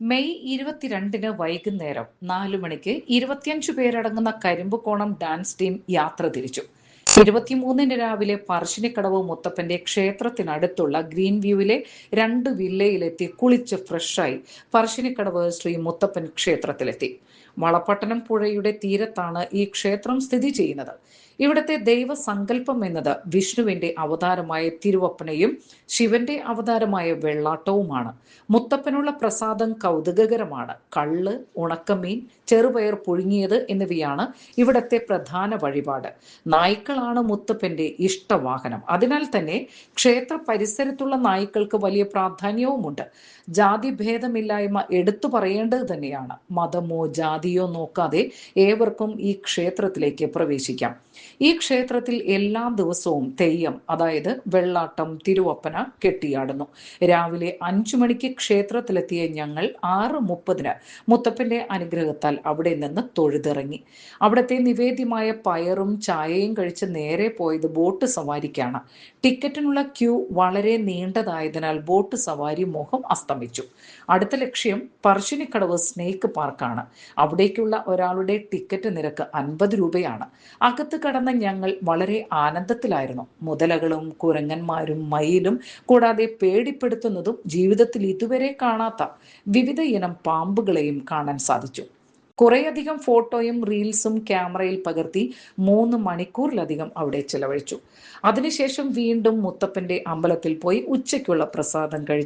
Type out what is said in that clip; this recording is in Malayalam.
മെയ് 22-ന് വൈകുന്നേരം 4 മണിക്ക് 25 പേരടങ്ങുന്ന കരിമ്പുകോണം ഡാൻസ് ടീം യാത്ര തിരിച്ചു. 23-ന് രാവിലെ പറശ്ശിനിക്കടവ് മുത്തപ്പന്റെ ക്ഷേത്രത്തിനടുത്തുള്ള ഗ്രീൻ വ്യൂവിലെ 2 വില്ലയിലെത്തി കുളിച്ച് ഫ്രഷായി പറശ്ശിനിക്കടവ് ശ്രീ മുത്തപ്പൻ ക്ഷേത്രത്തിലെത്തി. വളപട്ടണം പുഴയുടെ തീരത്താണ് ഈ ക്ഷേത്രം സ്ഥിതി ചെയ്യുന്നത്. ഇവിടുത്തെ ദൈവസങ്കല്പം എന്നത് വിഷ്ണുവിന്റെ അവതാരമായ തിരുവപ്പനയും ശിവന്റെ അവതാരമായ വെള്ളാട്ടവുമാണ്. മുത്തപ്പനുള്ള പ്രസാദം കൗതുകകരമാണ്. കള്ള്, ഉണക്കമീൻ, ചെറുപയർ പുഴുങ്ങിയത് എന്നിവയാണ് ഇവിടത്തെ പ്രധാന വഴിപാട്. നായ്ക്കളാണ് മുത്തപ്പന്റെ ഇഷ്ടവാഹനം. അതിനാൽ തന്നെ ക്ഷേത്ര പരിസരത്തുള്ള നായ്ക്കൾക്ക് വലിയ പ്രാധാന്യവുമുണ്ട്. ജാതി ഭേദമില്ലായ്മ എടുത്തു പറയേണ്ടത് തന്നെയാണ്. മതമോ ജാതിയോ നോക്കാതെ ഏവർക്കും ഈ ക്ഷേത്രത്തിലേക്ക് പ്രവേശിക്കാം. ഈ ക്ഷേത്രത്തിൽ എല്ലാ ദിവസവും തെയ്യം, അതായത് വെള്ളാട്ടം, തിരുവപ്പന കെട്ടിയാടുന്നു. രാവിലെ 5 മണിക്ക് ക്ഷേത്രത്തിലെത്തിയ ഞങ്ങൾ 6:30-ന് മുത്തപ്പന്റെ അനുഗ്രഹത്താൽ അവിടെ നിന്ന് തൊഴുതിറങ്ങി. അവിടുത്തെ നിവേദ്യമായ പയറും ചായയും കഴിച്ച് നേരെ പോയത് ബോട്ട് സവാരിക്കാണ്. ടിക്കറ്റിനുള്ള ക്യൂ വളരെ നീണ്ടതായതിനാൽ ബോട്ട് സവാരി മോഹം അസ്തമിച്ചു. അടുത്ത ലക്ഷ്യം പറശ്ശിനിക്കടവ് സ്നേക്ക് പാർക്കാണ്. അവിടേക്കുള്ള ഒരാളുടെ ടിക്കറ്റ് നിരക്ക് 50 രൂപയാണ്. അകത്ത് കടന്ന ഞങ്ങൾ വളരെ ആനന്ദത്തിലായിരുന്നു. മുതലകളും കുരങ്ങന്മാരും മയിലും കൂടാതെ പേടിപ്പെടുത്തുന്നതും ജീവിതത്തിൽ ഇതുവരെ കാണാത്ത വിവിധ ഇനം പാമ്പുകളെയും കാണാൻ സാധിച്ചു. കുറേയധികം ഫോട്ടോയും റീൽസും ക്യാമറയിൽ പകർത്തി 3 മണിക്കൂറിലധികം അവിടെ ചെലവഴിച്ചു. അതിനുശേഷം വീണ്ടും മുത്തപ്പന്റെ അമ്പലത്തിൽ പോയി ഉച്ചയ്ക്കുള്ള പ്രസാദം കഴിച്ച്